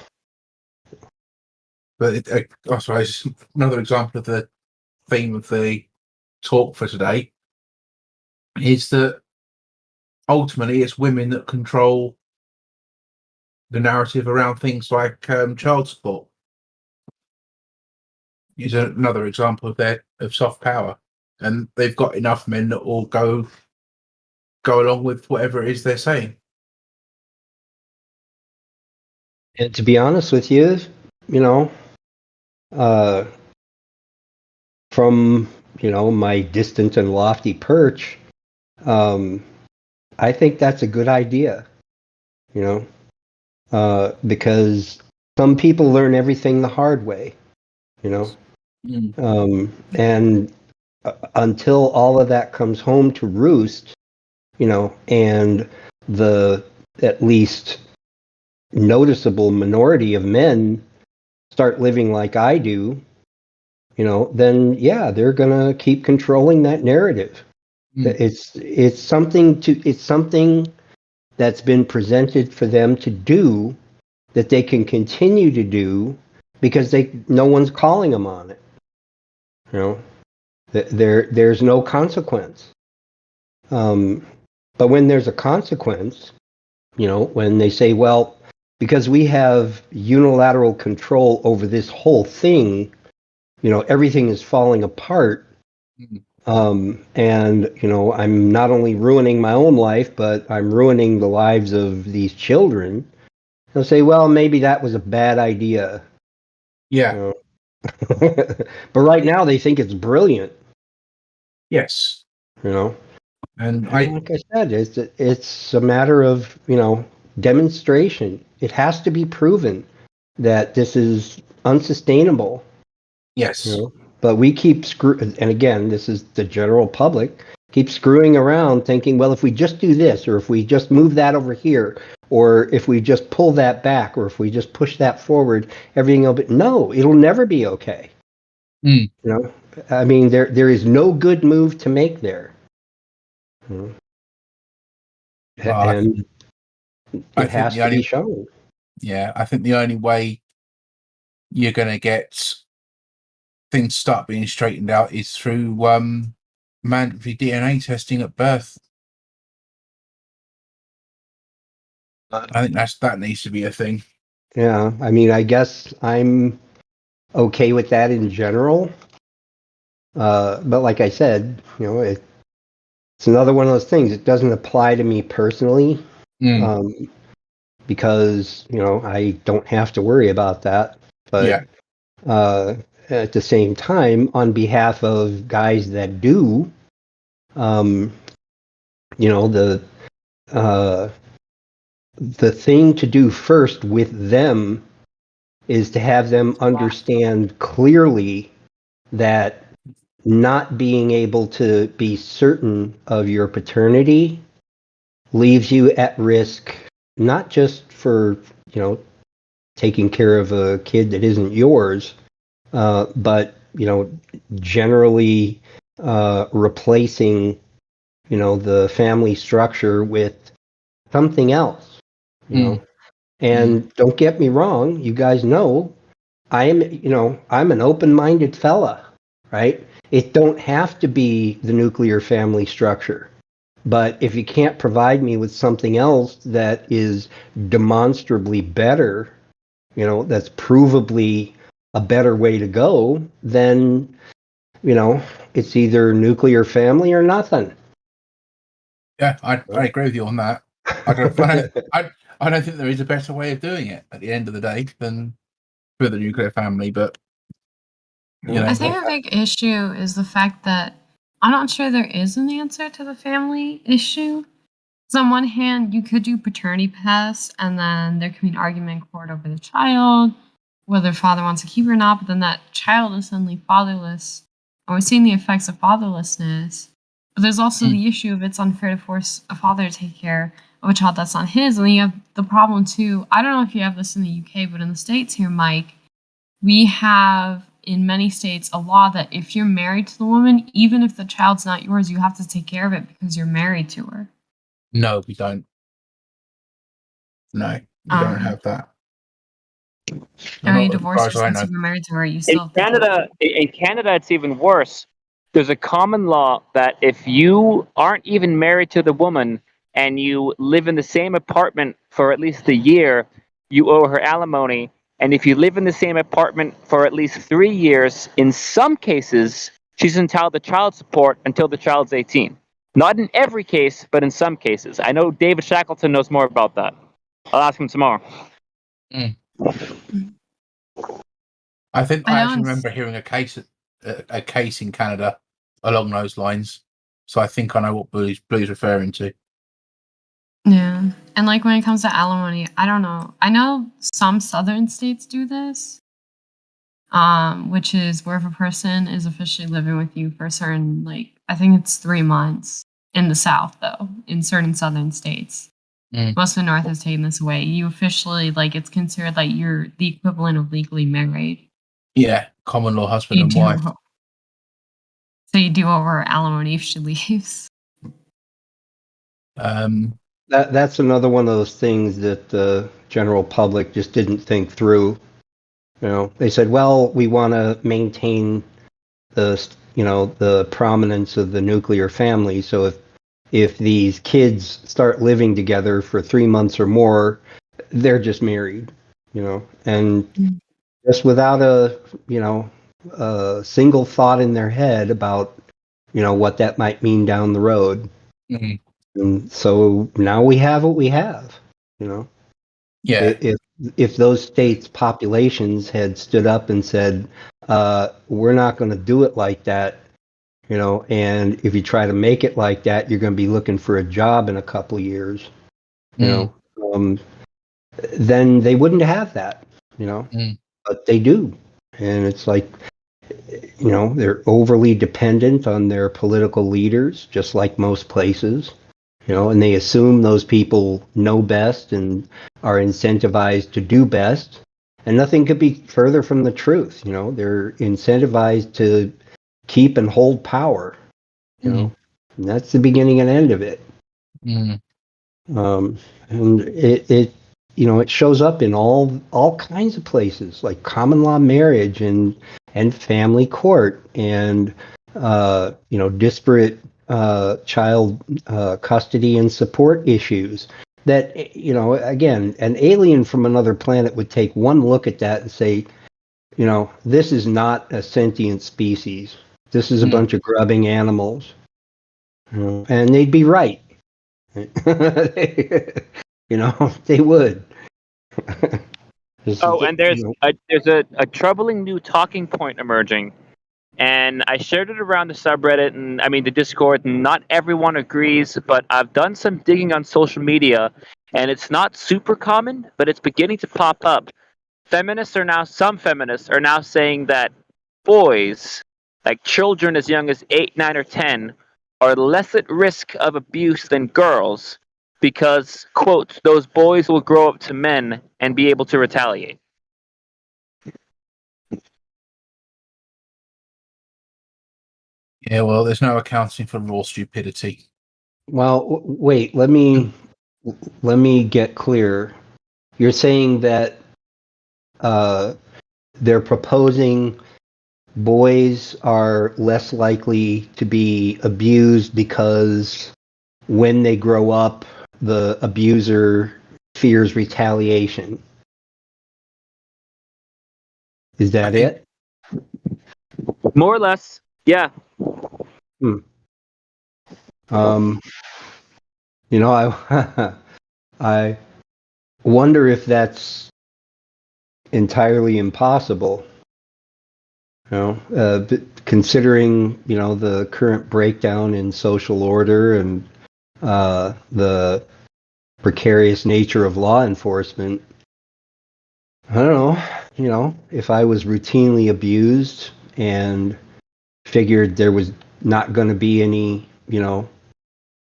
[SPEAKER 4] But I suppose another example of the theme of the talk for today is that ultimately it's women that control the narrative around things like child support. Is another example of soft power, and they've got enough men that will go along with whatever it is they're saying.
[SPEAKER 7] And to be honest with you, you know, from, you know, my distant and lofty perch, I think that's a good idea, because some people learn everything the hard way, you know. And until all of that comes home to roost, and the at least noticeable minority of men start living like I do, then yeah, they're gonna keep controlling that narrative. It's something that's been presented for them to do, that they can continue to do because no one's calling them on it. There's no consequence. But when there's a consequence, when they say, well, because we have unilateral control over this whole thing, everything is falling apart. And, I'm not only ruining my own life, but I'm ruining the lives of these children. They'll say, well, maybe that was a bad idea.
[SPEAKER 4] Yeah.
[SPEAKER 7] But right now they think it's brilliant.
[SPEAKER 4] Yes. And
[SPEAKER 7] like I said, it's a matter of, demonstration. It has to be proven that this is unsustainable.
[SPEAKER 4] yes.
[SPEAKER 7] But we keep and again, this is the general public, keep screwing around thinking, well, if we just do this, or if we just move that over here, or if we just pull that back, or if we just push that forward, everything will be, no, it'll never be okay. I mean, there is no good move to make there. And it has to be shown.
[SPEAKER 4] Yeah, I think the only way you're going to get things start being straightened out is through mandatory DNA testing at birth. I think that needs to be a thing.
[SPEAKER 7] Yeah, I mean, I guess I'm okay with that in general. But like I said, it's another one of those things. It doesn't apply to me personally, because I don't have to worry about that. But at the same time, on behalf of guys that do, the thing to do first with them is to have them understand clearly that not being able to be certain of your paternity leaves you at risk, not just for, taking care of a kid that isn't yours, but, generally replacing, the family structure with something else, And don't get me wrong, you guys know, I'm an open-minded fella, right? It don't have to be the nuclear family structure. But if you can't provide me with something else that is demonstrably better, that's provably a better way to go, then, it's either nuclear family or nothing.
[SPEAKER 4] Yeah, I agree with you on that. I don't think there is a better way of doing it at the end of the day than for the nuclear family, but
[SPEAKER 1] I think a big issue is the fact that I'm not sure there is an answer to the family issue. So on one hand, you could do paternity tests, and then there can be an argument in court over the child, whether the father wants to keep or not, but then that child is suddenly fatherless. And we're seeing the effects of fatherlessness. But there's also the issue of it's unfair to force a father to take care of a child that's not his. And then you have the problem too, I don't know if you have this in the UK, but in the States here, Mike, we have in many states a law that if you're married to the woman, even if the child's not yours, you have to take care of it because you're married to her.
[SPEAKER 4] No, we don't. No, we don't have that.
[SPEAKER 1] Are you divorced or since you're married to her, you still
[SPEAKER 6] in Canada, it's even worse. There's a common law that if you aren't even married to the woman and you live in the same apartment for at least a year, you owe her alimony. And if you live in the same apartment for at least 3 years, in some cases, she's entitled to child support until the child's 18. Not in every case, but in some cases. I know David Shackleton knows more about that. I'll ask him tomorrow.
[SPEAKER 4] I think I actually remember hearing a case in Canada along those lines. So I think I know what Blue's referring to.
[SPEAKER 1] Yeah. And like when it comes to alimony, I don't know. I know some southern states do this. Which is where if a person is officially living with you for a certain, like, I think it's 3 months in the South, though, in certain southern states. Most of the North has taken this away. You officially, like, it's considered like you're the equivalent of legally married.
[SPEAKER 4] Yeah, common law husband
[SPEAKER 1] You
[SPEAKER 4] and
[SPEAKER 1] do,
[SPEAKER 4] wife.
[SPEAKER 1] so you do over alimony if she leaves.
[SPEAKER 7] That's another one of those things that the general public just didn't think through. You know, they said, well, we want to maintain the prominence of the nuclear family. So if these kids start living together for 3 months or more, they're just married, and just without a single thought in their head about, what that might mean down the road.
[SPEAKER 4] Mhm.
[SPEAKER 7] And so now we have what we have,
[SPEAKER 4] Yeah.
[SPEAKER 7] If those states' populations had stood up and said, we're not going to do it like that, and if you try to make it like that, you're going to be looking for a job in a couple of years, then they wouldn't have that, but they do. And it's like, they're overly dependent on their political leaders, just like most places. And they assume those people know best and are incentivized to do best. And nothing could be further from the truth. They're incentivized to keep and hold power. And that's the beginning and end of it. And it shows up in all kinds of places, like common law marriage and family court and disparate child custody and support issues that, again, an alien from another planet would take one look at that and say, this is not a sentient species. This is a bunch of grubbing animals. And they'd be right. They would.
[SPEAKER 6] And there's a troubling new talking point emerging. And I shared it around the subreddit and the Discord, and not everyone agrees, but I've done some digging on social media, and it's not super common, but it's beginning to pop up. Some feminists are now saying that boys, like children as young as 8, 9, or 10, are less at risk of abuse than girls because, quote, those boys will grow up to men and be able to retaliate.
[SPEAKER 4] Yeah, well, there's no accounting for raw stupidity.
[SPEAKER 7] Well, wait, let me get clear. You're saying that they're proposing boys are less likely to be abused because when they grow up, the abuser fears retaliation. Is that it?
[SPEAKER 6] More or less, yeah.
[SPEAKER 7] I wonder if that's entirely impossible. Considering the current breakdown in social order and the precarious nature of law enforcement, I don't know. If I was routinely abused and figured there was not going to be any,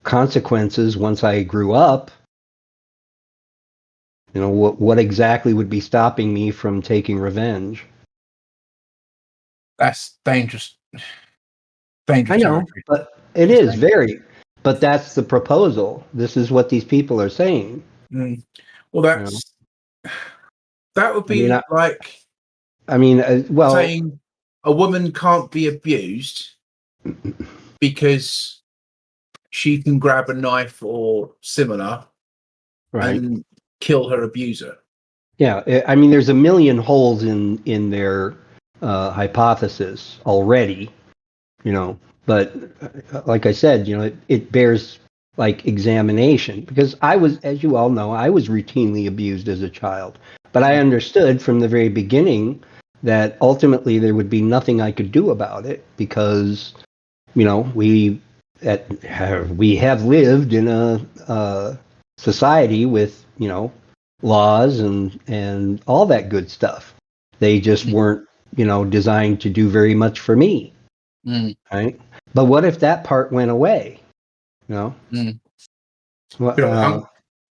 [SPEAKER 7] consequences once I grew up, what exactly would be stopping me from taking revenge?
[SPEAKER 4] That's dangerous.
[SPEAKER 7] I know, but it is very. But that's the proposal. This is what these people are saying.
[SPEAKER 4] Well, that would be like.
[SPEAKER 7] Saying
[SPEAKER 4] a woman can't be abused because she can grab a knife or similar and kill her abuser.
[SPEAKER 7] Yeah, there's a million holes in their hypothesis already, but like I said, it bears examination, because as you all know, I was routinely abused as a child, but I understood from the very beginning that ultimately there would be nothing I could do about it because, we we have lived in a society with, laws and all that good stuff. They just weren't, designed to do very much for me. Right? But what if that part went away? Well,
[SPEAKER 4] It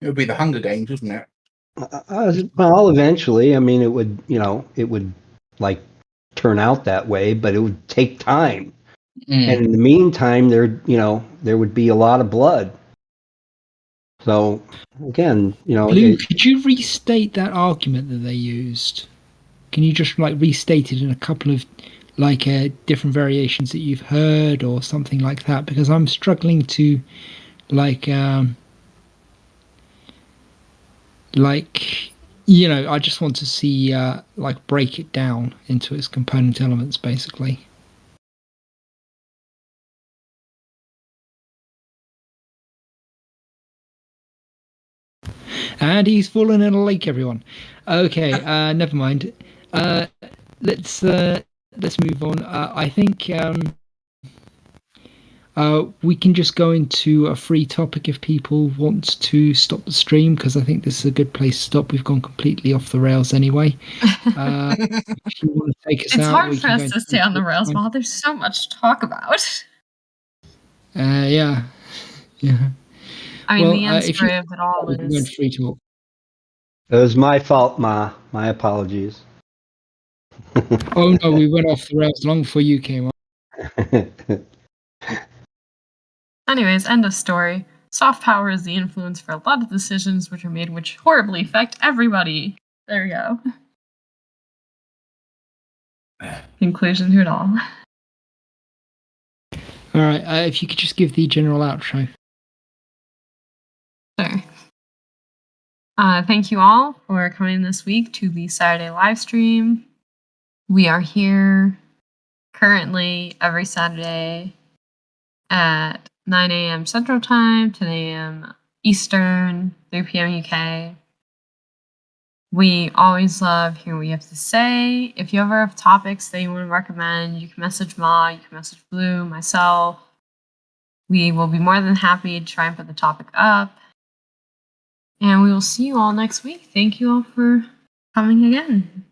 [SPEAKER 4] would be the Hunger Games, wouldn't it?
[SPEAKER 7] well, eventually, I mean, it would like turn out that way, but it would take time. And in the meantime, there would be a lot of blood. So again,
[SPEAKER 3] Blue, could you restate that argument that they used? Can you just restate it in a couple of different variations that you've heard or something like that? Because I'm struggling to I just want to see break it down into its component elements, basically. And he's fallen in a lake, everyone. Okay, never mind. Let's move on. I think we can just go into a free topic if people want to stop the stream, because I think this is a good place to stop. We've gone completely off the rails anyway. If you want to take us
[SPEAKER 1] It's
[SPEAKER 3] out,
[SPEAKER 1] hard for us to stay on the rails while there's so much to talk about.
[SPEAKER 3] Yeah.
[SPEAKER 1] I mean, the end story of it all is...
[SPEAKER 3] free talk.
[SPEAKER 7] It was my fault, Ma. My apologies.
[SPEAKER 3] Oh no, we went off the rails long before you came on.
[SPEAKER 1] Anyways, end of story. Soft power is the influence for a lot of decisions which are made which horribly affect everybody. There you go. Conclusion to it all.
[SPEAKER 3] Alright, if you could just give the general outro.
[SPEAKER 1] Sure. Thank you all for coming this week to the Saturday live stream. We are here currently every Saturday at 9 a.m. Central Time, 10 a.m. Eastern, 3 p.m. UK. We always love hearing what you have to say. If you ever have topics that you want to recommend, you can message Ma, you can message Blue, myself. We will be more than happy to try and put the topic up. And we will see you all next week. Thank you all for coming again.